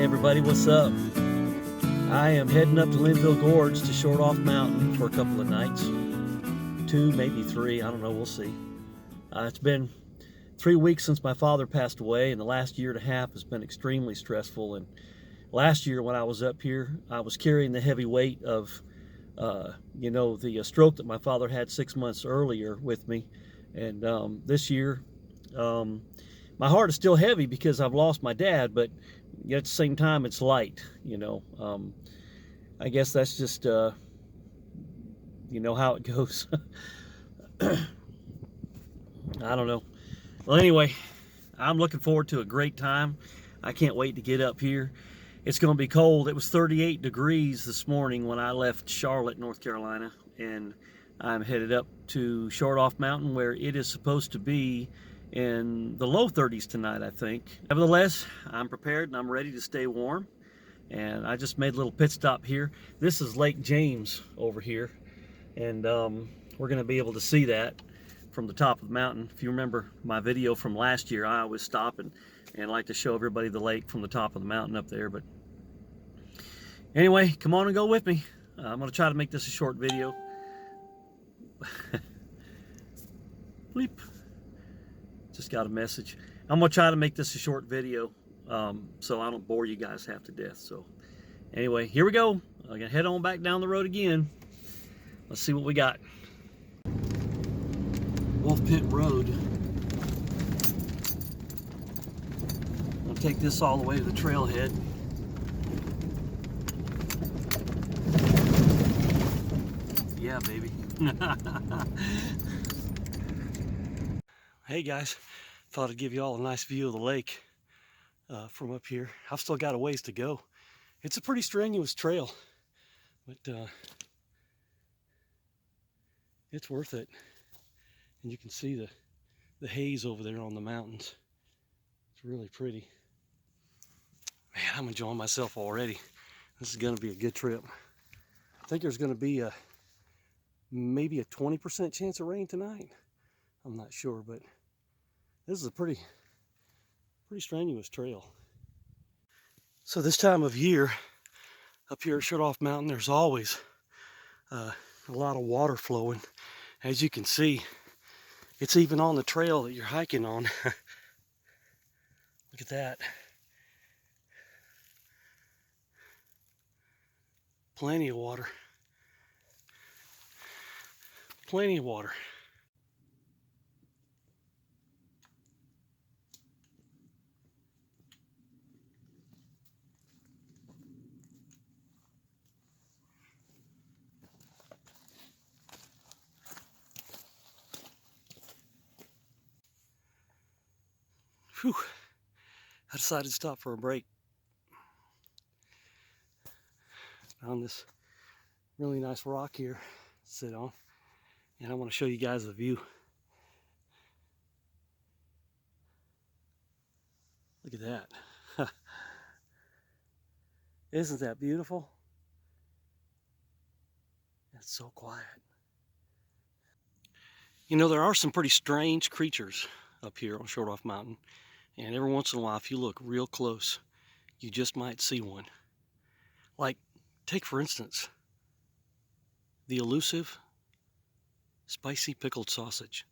everybody, what's up? I am heading up to Linville Gorge to Shortoff Mountain for a couple of nights. 2, maybe 3, I don't know, we'll see. It's been 3 weeks since my father passed away, and the last year and a half has been extremely stressful. And last year when I was up here, I was carrying the heavy weight of the stroke that my father had 6 months earlier with me. And this year, my heart is still heavy because I've lost my dad, but yet at the same time it's light. I guess that's just how it goes. I don't know. Well, anyway, I'm looking forward to a great time. I can't wait to get up here. It's going to be cold. It was 38 degrees this morning when I left Charlotte, North Carolina, and I'm headed up to Shortoff Mountain, where it is supposed to be in the low 30s tonight, I think. Nevertheless, I'm prepared and I'm ready to stay warm. And I just made a little pit stop here. This is Lake James over here, and we're going to be able to see that from the top of the mountain. If you remember my video from last year, I always stop and like to show everybody the lake from the top of the mountain up there. But anyway, come on and go with me. I'm going to try to make this a short video. Bleep. Just got a message. I'm going to try to make this a short video so I don't bore you guys half to death. So anyway, here we go. I'm going to head on back down the road again. Let's see what we got. Wolf Pit Road. I'll take this all the way to the trailhead. Yeah, baby. Hey guys, thought I'd give you all a nice view of the lake from up here. I've still got a ways to go. It's a pretty strenuous trail, but it's worth it. And you can see the haze over there on the mountains. It's really pretty. Man, I'm enjoying myself already. This is going to be a good trip. I think there's going to be maybe a 20% chance of rain tonight. I'm not sure, but this is a pretty strenuous trail. So this time of year, up here at Shortoff Mountain, there's always a lot of water flowing. As you can see, it's even on the trail that you're hiking on. Look at that. Plenty of water. Plenty of water. Whew. I decided to stop for a break. Found this really nice rock here to sit on, and I want to show you guys the view. Look at that. Isn't that beautiful? It's so quiet. You know, there are some pretty strange creatures up here on Shortoff Mountain, and every once in a while, if you look real close, you just might see one. Like, take for instance, the elusive spicy pickled sausage.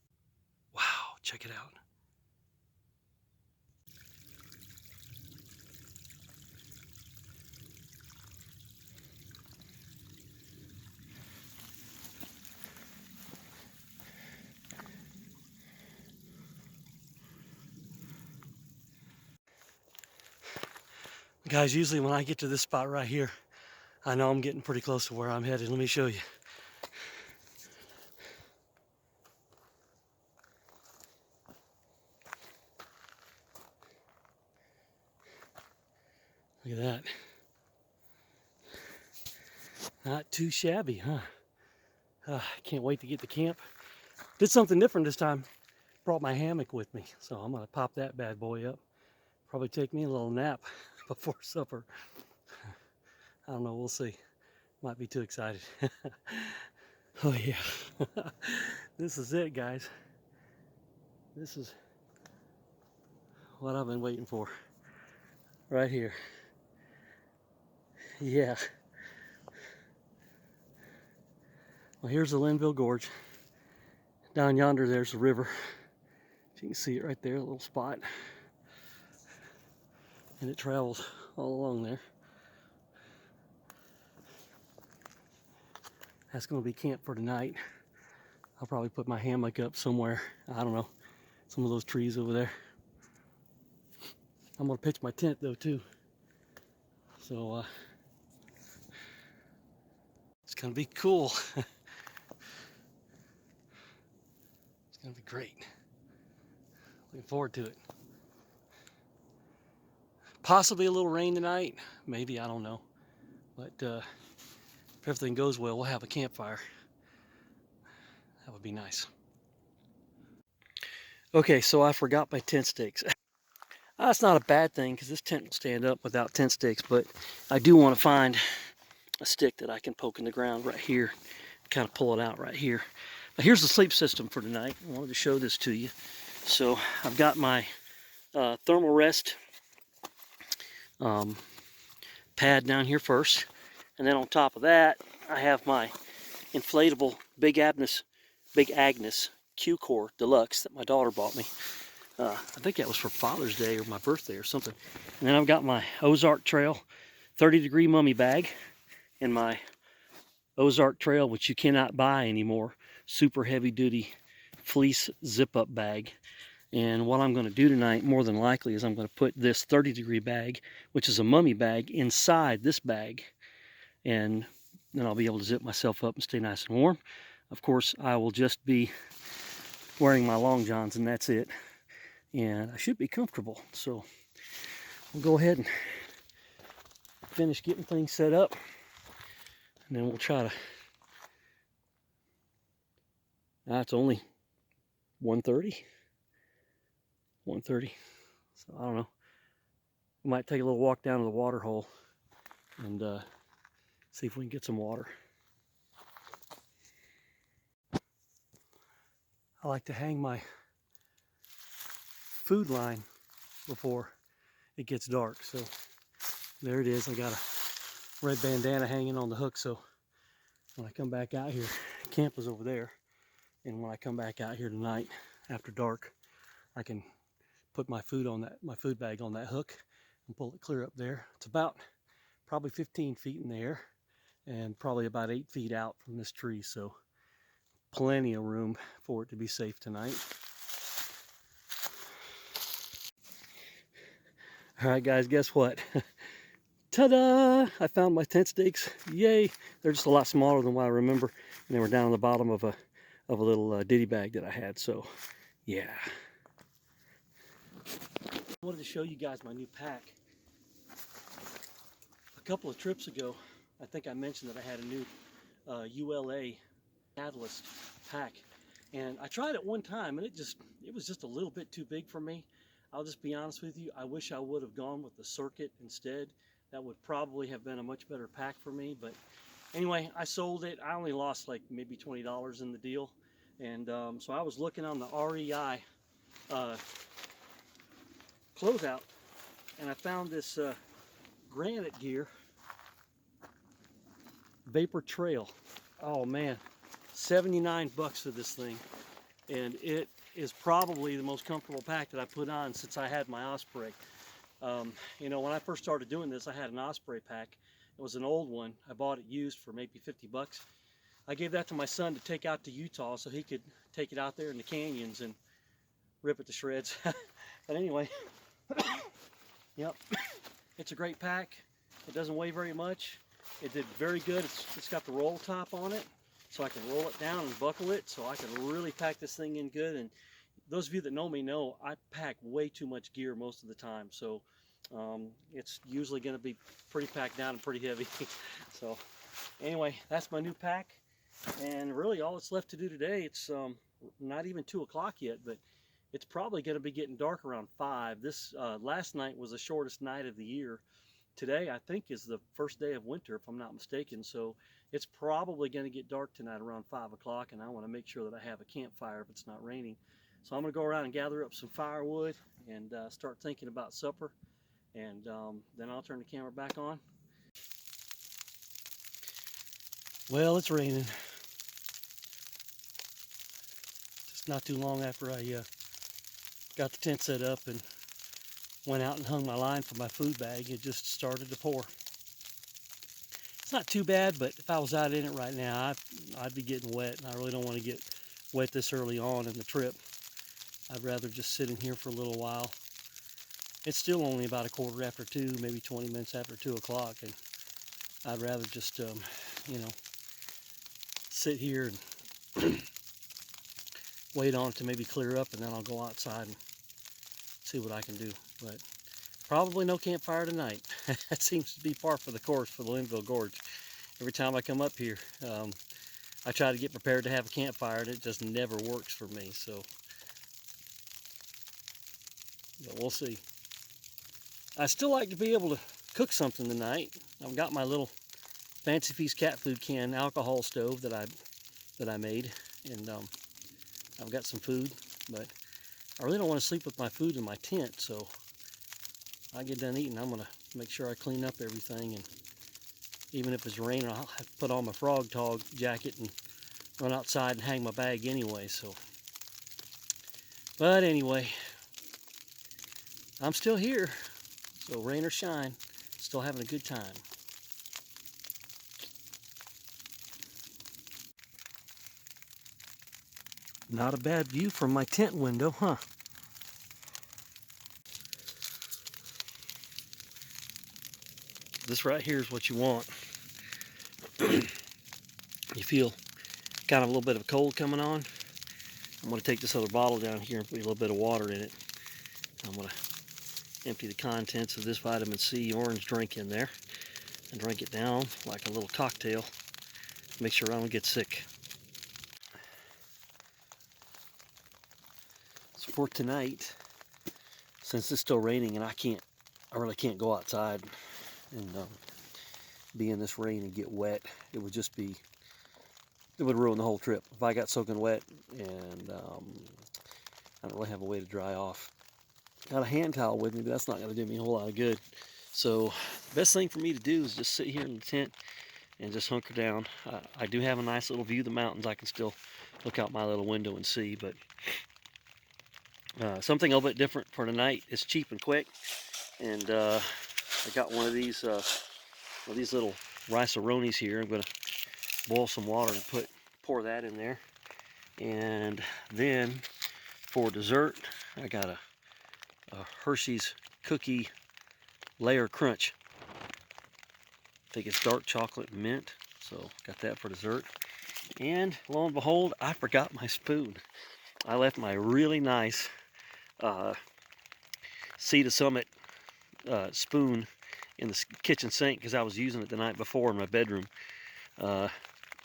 Wow, check it out. Guys, usually when I get to this spot right here, I know I'm getting pretty close to where I'm headed. Let me show you. Look at that. Not too shabby, huh? I can't wait to get to camp. Did something different this time. Brought my hammock with me, so I'm gonna pop that bad boy up. Probably take me a little nap before supper. I don't know, we'll see. Might be too excited. Oh yeah. This is it, guys. This is what I've been waiting for. Right here. Yeah. Well, here's the Linville Gorge. Down yonder, there's the river. You can see it right there, a little spot. And it travels all along there. That's going to be camp for tonight. I'll probably put my hammock up somewhere. I don't know. Some of those trees over there. I'm going to pitch my tent though too. So it's going to be cool. It's going to be great. Looking forward to it. Possibly a little rain tonight. Maybe, I don't know. But if everything goes well, we'll have a campfire. That would be nice. Okay, so I forgot my tent stakes. That's not a bad thing because this tent will stand up without tent stakes, but I do want to find a stick that I can poke in the ground right here, kind of pull it out right here. Now here's the sleep system for tonight. I wanted to show this to you. So I've got my thermal rest pad down here first, and then on top of that I have my inflatable Big Agnes Q-Core Deluxe that my daughter bought me. I think that was for Father's Day or my birthday or something. And then I've got my Ozark Trail 30-degree mummy bag and my Ozark Trail, which you cannot buy anymore, super heavy-duty fleece zip-up bag. And what I'm going to do tonight, more than likely, is I'm going to put this 30-degree bag, which is a mummy bag, inside this bag. And then I'll be able to zip myself up and stay nice and warm. Of course, I will just be wearing my long johns, and that's it. And I should be comfortable. So we'll go ahead and finish getting things set up, and then we'll try to. It's only 1:30. 1:30. So I don't know. We might take a little walk down to the water hole and see if we can get some water. I like to hang my food line before it gets dark. So there it is. I got a red bandana hanging on the hook, so when I come back out here, camp is over there, and when I come back out here tonight after dark, I can put my food bag on that hook and pull it clear up there. It's about probably 15 feet in the air and probably about 8 feet out from this tree, so plenty of room for it to be safe tonight. All right, guys, guess what? Ta-da! I found my tent stakes. Yay! They're just a lot smaller than what I remember, and they were down on the bottom of a little ditty bag that I had. So, yeah. I wanted to show you guys my new pack. A couple of trips ago, I think I mentioned that I had a new ULA Catalyst pack, and I tried it one time, and it was just a little bit too big for me. I'll just be honest with you. I wish I would have gone with the Circuit instead. That would probably have been a much better pack for me. But anyway, I sold it. I only lost like maybe $20 in the deal. And so I was looking on the REI closeout, and I found this Granite Gear Vapor Trail. Oh man, 79 bucks for this thing. And it is probably the most comfortable pack that I put on since I had my Osprey. You know, when I first started doing this, I had an Osprey pack. It was an old one. I bought it used for maybe 50 bucks. I gave that to my son to take out to Utah so he could take it out there in the canyons and rip it to shreds. But anyway, yep, it's a great pack. It doesn't weigh very much. It did very good. It's got the roll top on it, so I can roll it down and buckle it, so I can really pack this thing in good. And those of you that know me know I pack way too much gear most of the time, so it's usually going to be pretty packed down and pretty heavy. So anyway, that's my new pack, and really all that's left to do today, it's not even 2 o'clock yet, but it's probably going to be getting dark around 5. This last night was the shortest night of the year. Today I think is the first day of winter, if I'm not mistaken, so it's probably going to get dark tonight around 5 o'clock, and I want to make sure that I have a campfire if it's not raining. So I'm going to go around and gather up some firewood and start thinking about supper, and then I'll turn the camera back on. Well, it's raining. Just not too long after I got the tent set up and went out and hung my line for my food bag, it just started to pour. It's not too bad, but if I was out in it right now, I'd be getting wet, and I really don't want to get wet this early on in the trip. I'd rather just sit in here for a little while. It's still only about 2:15, maybe 20 minutes after 2 o'clock, and I'd rather just, sit here and wait on it to maybe clear up, and then I'll go outside and see what I can do. But probably no campfire tonight. That seems to be par for the course for the Linville Gorge. Every time I come up here, I try to get prepared to have a campfire, and it just never works for me. So, but we'll see. I still like to be able to cook something tonight. I've got my little Fancy Feast cat food can alcohol stove that I made, and I've got some food, but I really don't want to sleep with my food in my tent, so I get done eating, I'm gonna make sure I clean up everything, and even if it's raining, I'll have to put on my frog tog jacket and run outside and hang my bag anyway. So, but anyway, I'm still here, so rain or shine, still having a good time. Not a bad view from my tent window, huh? This right here is what you want. You feel kind of a little bit of a cold coming on. I'm going to take this other bottle down here and put a little bit of water in it. I'm going to empty the contents of this vitamin C orange drink in there and drink it down like a little cocktail. Make sure I don't get sick. So for tonight, since it's still raining and I really can't go outside and be in this rain and get wet, it would ruin the whole trip. If I got soaking wet and I don't really have a way to dry off. Got a hand towel with me, but that's not going to do me a whole lot of good. So the best thing for me to do is just sit here in the tent and just hunker down. I do have a nice little view of the mountains. I can still look out my little window and see, but something a little bit different for tonight. It's cheap and quick, and I got one of these little rice-a-ronis here. I'm going to boil some water and pour that in there, and then for dessert, I got a Hershey's Cookie Layer Crunch. I think it's dark chocolate mint, so got that for dessert. And lo and behold, I forgot my spoon. I left my really nice Sea to Summit spoon in the kitchen sink because I was using it the night before in my bedroom,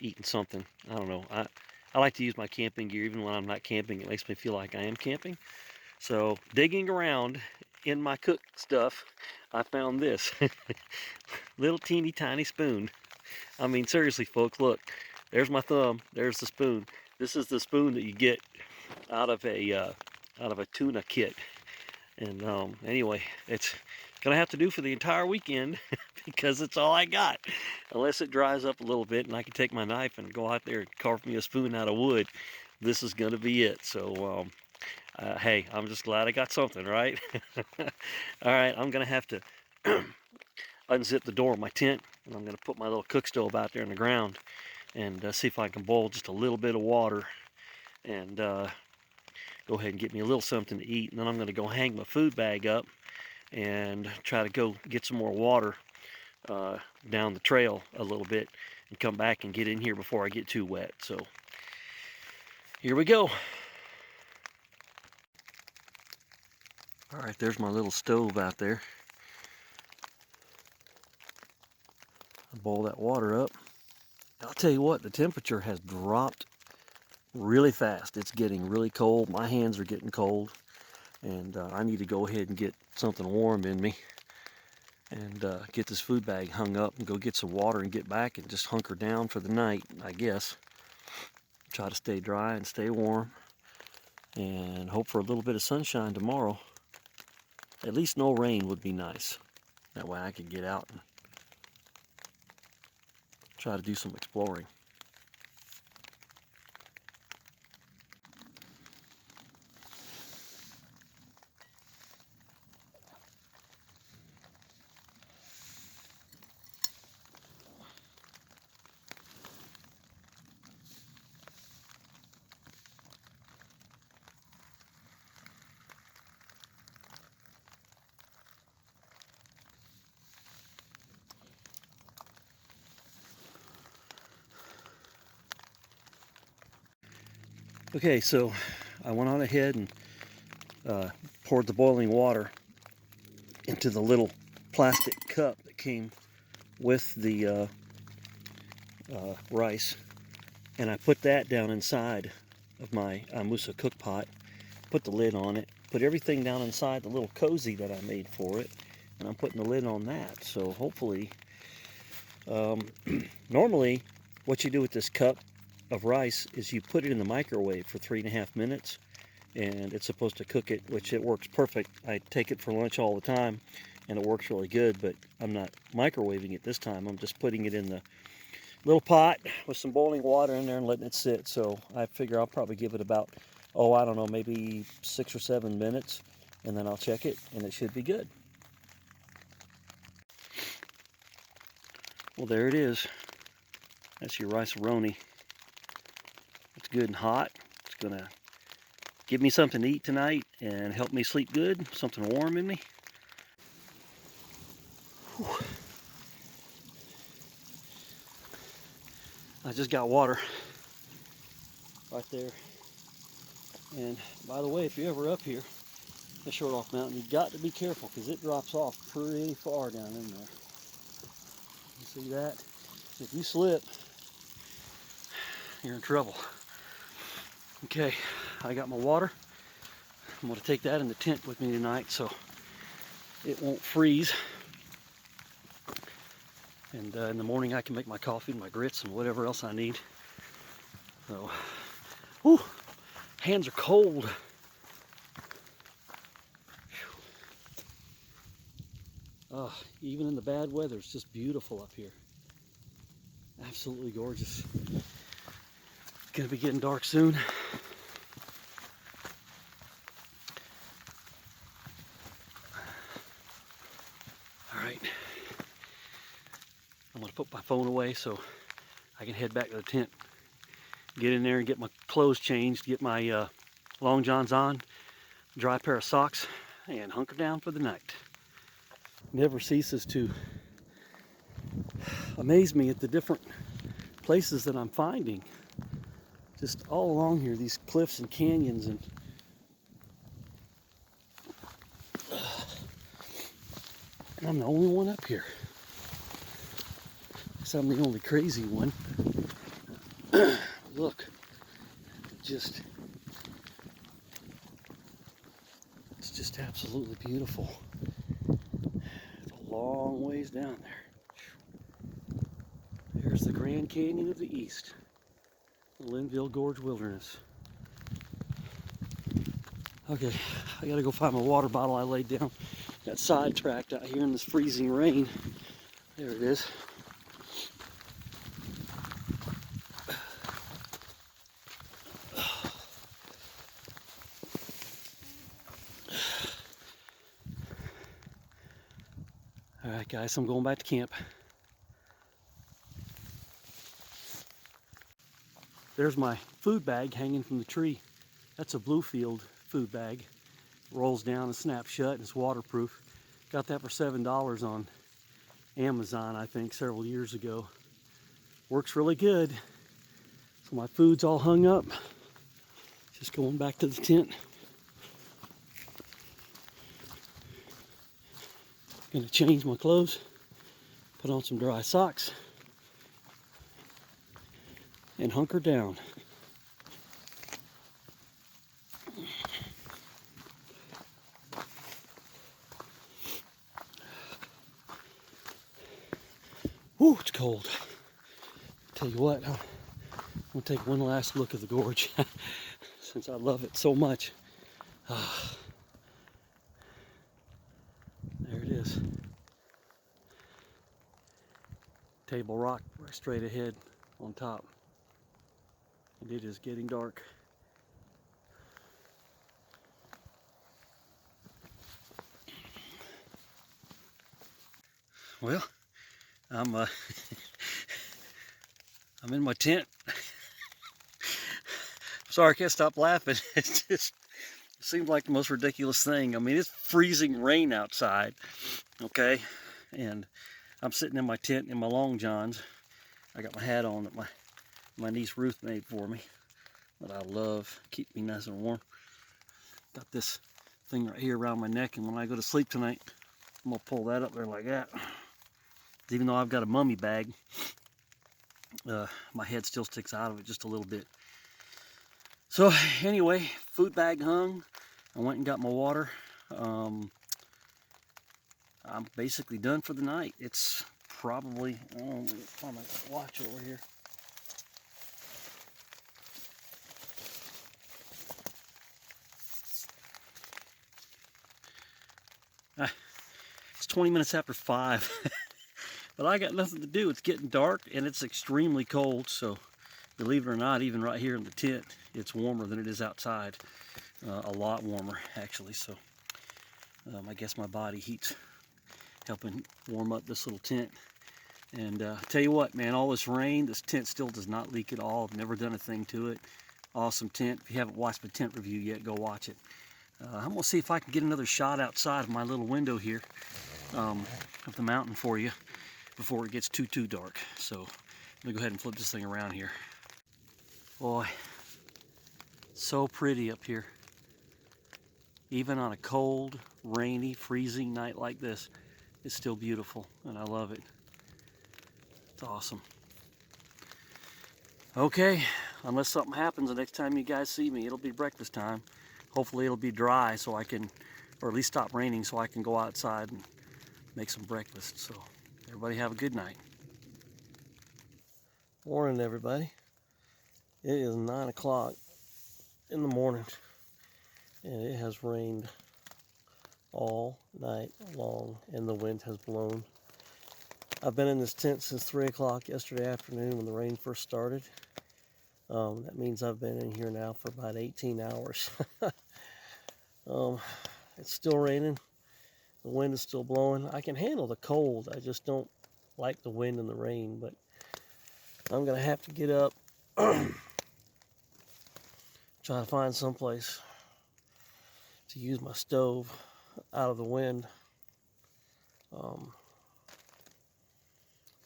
eating something. I don't know. I like to use my camping gear even when I'm not camping. It makes me feel like I am camping. So digging around in my cook stuff, I found this little teeny tiny spoon. I mean, seriously, folks, look. There's my thumb. There's the spoon. This is the spoon that you get out of a tuna kit. And anyway, it's gonna have to do for the entire weekend because it's all I got. Unless it dries up a little bit and I can take my knife and go out there and carve me a spoon out of wood, this is gonna be it. So hey, I'm just glad I got something, right? All right, I'm gonna have to unzip the door of my tent, and I'm gonna put my little cook stove out there in the ground and see if I can boil just a little bit of water and go ahead and get me a little something to eat. And then I'm going to go hang my food bag up and try to go get some more water down the trail a little bit and come back and get in here before I get too wet. So here we go. All right, there's my little stove out there. I'll boil that water up. I'll tell you what, the temperature has dropped really fast. It's getting really cold. My hands are getting cold, and I need to go ahead and get something warm in me and get this food bag hung up and go get some water and get back and just hunker down for the night, I guess. Try to stay dry and stay warm and hope for a little bit of sunshine tomorrow. At least no rain would be nice. That way I could get out and try to do some exploring. Okay, so I went on ahead and poured the boiling water into the little plastic cup that came with the rice, and I put that down inside of my Musa cook pot, put the lid on it, put everything down inside the little cozy that I made for it, and I'm putting the lid on that. So hopefully, normally what you do with this cup of rice is you put it in the microwave for 3.5 minutes, and it's supposed to cook it, which it works perfect. I take it for lunch all the time and it works really good, but I'm not microwaving it this time. I'm just putting it in the little pot with some boiling water in there and letting it sit. So I figure I'll probably give it about, oh, I don't know, maybe 6 or 7 minutes, and then I'll check it and it should be good. Well, there it is. That's your rice-a-roni. It's good and hot. It's gonna give me something to eat tonight and help me sleep good, something warm in me. Whew. I just got water right there. And by the way, if you're ever up here at Shortoff Mountain, you've got to be careful because it drops off pretty far down in there. You see that? If you slip, you're in trouble. Okay, I got my water. I'm going to take that in the tent with me tonight so it won't freeze. And in the morning I can make my coffee and my grits and whatever else I need. So, whew, hands are cold. Oh, even in the bad weather, it's just beautiful up here. Absolutely gorgeous. It's gonna be getting dark soon. All right, I'm gonna put my phone away so I can head back to the tent, get in there and get my clothes changed, get my long johns on, dry pair of socks, and hunker down for the night. Never ceases to amaze me at the different places that I'm finding. Just all along here, these cliffs and canyons, and I'm the only one up here. Guess I'm the only crazy one. Look, it's just absolutely beautiful. It's a long ways down there. There's the Grand Canyon of the East, the Linville Gorge Wilderness. Okay, I gotta go find my water bottle I laid down. Got sidetracked out here in this freezing rain. There it is. All right, guys, I'm going back to camp. There's my food bag hanging from the tree. That's a Bluefield food bag. Rolls down and snaps shut and it's waterproof. Got that for $7 on Amazon, I think, several years ago. Works really good. So my food's all hung up. Just going back to the tent. Gonna change my clothes, put on some dry socks, and hunker down. Whew, it's cold. Tell you what, I'm gonna take one last look at the gorge since I love it so much. There it is. Table Rock right straight ahead on top. And it is getting dark. Well, I'm I'm in my tent. Sorry, I can't stop laughing. It just seems like the most ridiculous thing. I mean, it's freezing rain outside, okay? And I'm sitting in my tent in my long johns. I got my hat on that my niece Ruth made for me, that I love, keep me nice and warm. Got this thing right here around my neck, and when I go to sleep tonight, I'm gonna pull that up there like that. Even though I've got a mummy bag, my head still sticks out of it just a little bit. So anyway, food bag hung. I went and got my water. I'm basically done for the night. It's probably, let me find my watch over here. It's 20 minutes after 5. But I got nothing to do. It's getting dark and it's extremely cold. So believe it or not, even right here in the tent, it's warmer than it is outside. A lot warmer, actually. So I guess my body heat's helping warm up this little tent. And tell you what, man, all this rain, this tent still does not leak at all. I've never done a thing to it. Awesome tent. If you haven't watched my tent review yet, go watch it. I'm going to see if I can get another shot outside of my little window here of the mountain for you before it gets too dark. So let me go ahead and flip this thing around here. Boy, so pretty up here. Even on a cold, rainy, freezing night like this, it's still beautiful, and I love it. It's awesome. Okay, unless something happens the next time you guys see me, it'll be breakfast time. Hopefully it'll be dry so I can, or at least stop raining so I can go outside and make some breakfast. So everybody have a good night. Morning, everybody. It is 9 o'clock in the morning, and it has rained all night long, and the wind has blown. I've been in this tent since 3 o'clock yesterday afternoon when the rain first started. That means I've been in here now for about 18 hours. It's still raining. The wind is still blowing. I can handle the cold. I just don't like the wind and the rain, but I'm going to have to get up, try to find someplace to use my stove out of the wind.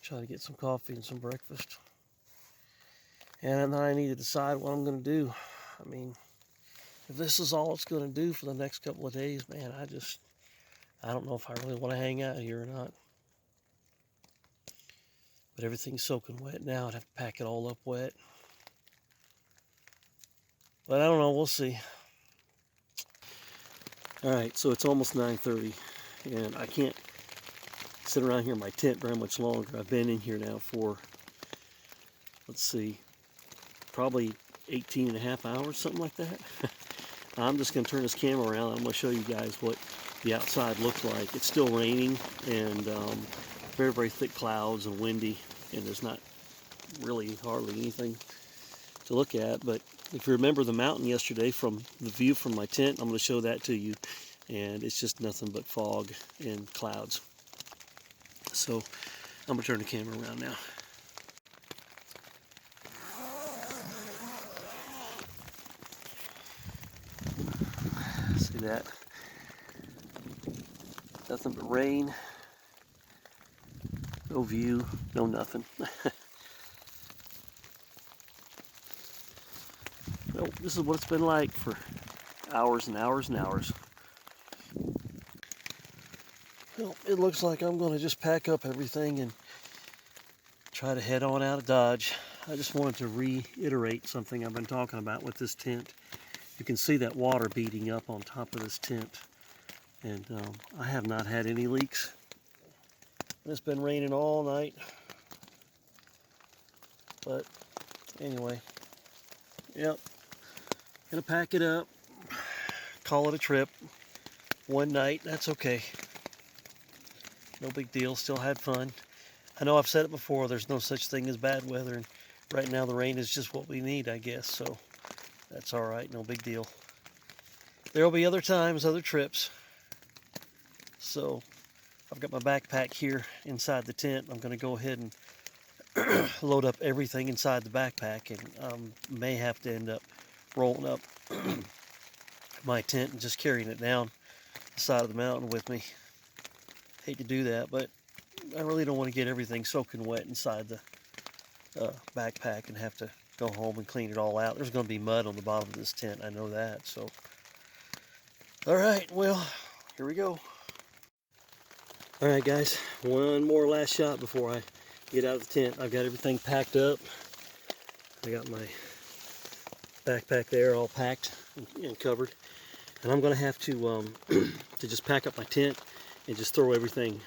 Try to get some coffee and some breakfast. And then I need to decide what I'm going to do. I mean, if this is all it's going to do for the next couple of days, man, I don't know if I really want to hang out here or not. But everything's soaking wet now. I'd have to pack it all up wet. But I don't know. We'll see. All right, so it's almost 9:30, and I can't sit around here in my tent very much longer. I've been in here now for, let's see, probably 18 and a half hours, something like that. I'm just going to turn this camera around. I'm going to show you guys what the outside looks like. It's still raining and very, very thick clouds and windy, and there's not really hardly anything to look at. But if you remember the mountain yesterday from the view from my tent, I'm going to show that to you, and it's just nothing but fog and clouds. So I'm going to turn the camera around now. See that? Nothing but rain. No view, no nothing. Well, this is what it's been like for hours and hours and hours. Well, it looks like I'm going to just pack up everything and try to head on out of Dodge. I just wanted to reiterate something I've been talking about with this tent. You can see that water beating up on top of this tent. And I have not had any leaks. It's been raining all night. But anyway, yep. Gonna pack it up, call it a trip. One night, that's okay. No big deal, still had fun. I know I've said it before, there's no such thing as bad weather, and right now the rain is just what we need, I guess, so that's all right, no big deal. There will be other times, other trips. So I've got my backpack here inside the tent. I'm going to go ahead and load up everything inside the backpack, and may have to end up rolling up my tent and just carrying it down the side of the mountain with me. Hate to do that, but I really don't want to get everything soaking wet inside the backpack and have to go home and clean it all out. There's going to be mud on the bottom of this tent, I know that. So, all right, well, here we go. All right, guys, one more last shot before I get out of the tent. I've got everything packed up. I got my backpack there all packed and covered. And I'm going to have to just pack up my tent and just throw everything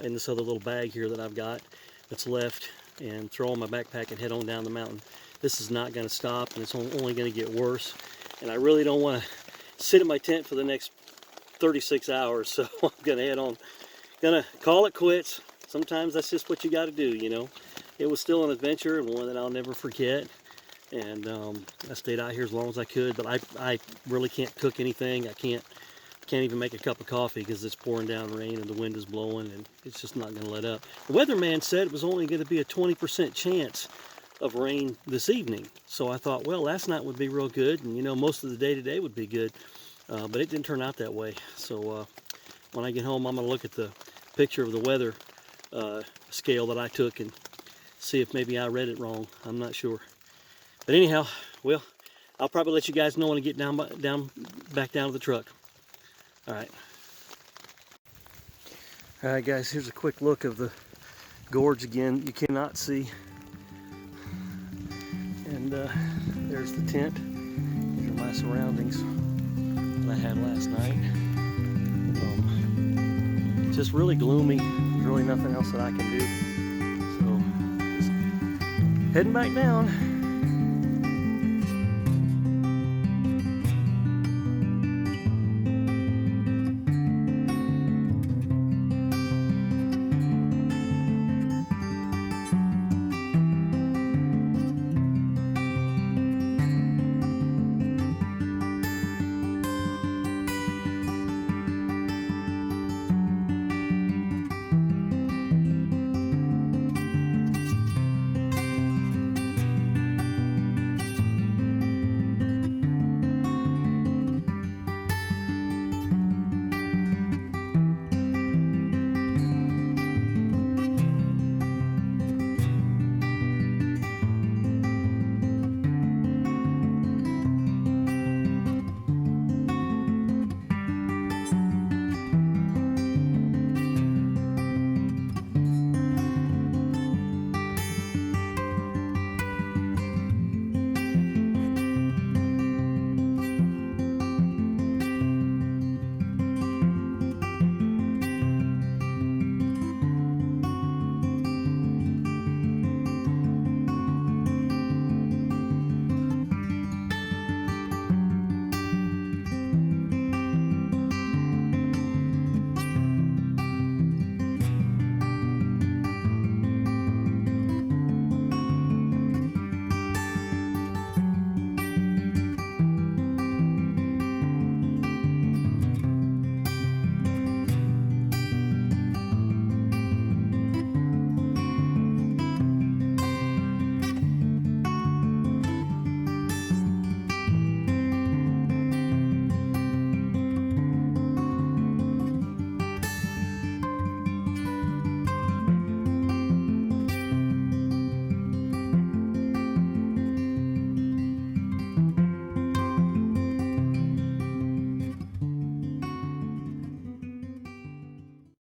in this other little bag here that I've got that's left, and throw on my backpack and head on down the mountain. This is not going to stop, and it's only going to get worse. And I really don't want to sit in my tent for the next 36 hours, so I'm going to head on. Gonna call it quits. Sometimes that's just what you got to do, you know. It was still an adventure, and one that I'll never forget. And I stayed out here as long as I could, but I really can't cook anything. I can't even make a cup of coffee because it's pouring down rain and the wind is blowing, and it's just not going to let up. The weatherman said it was only going to be a 20% chance of rain this evening. So I thought, well, last night would be real good, and you know, most of the day today would be good. But it didn't turn out that way. So when I get home, I'm going to look at the picture of the weather scale that I took and see if maybe I read it wrong. I'm not sure. But anyhow, well, I'll probably let you guys know when I get back down to the truck. All right. All right, guys, here's a quick look of the gorge again. You cannot see. And there's the tent. These are my surroundings that I had last night. Just really gloomy. There's really nothing else that I can do. So, just heading back down.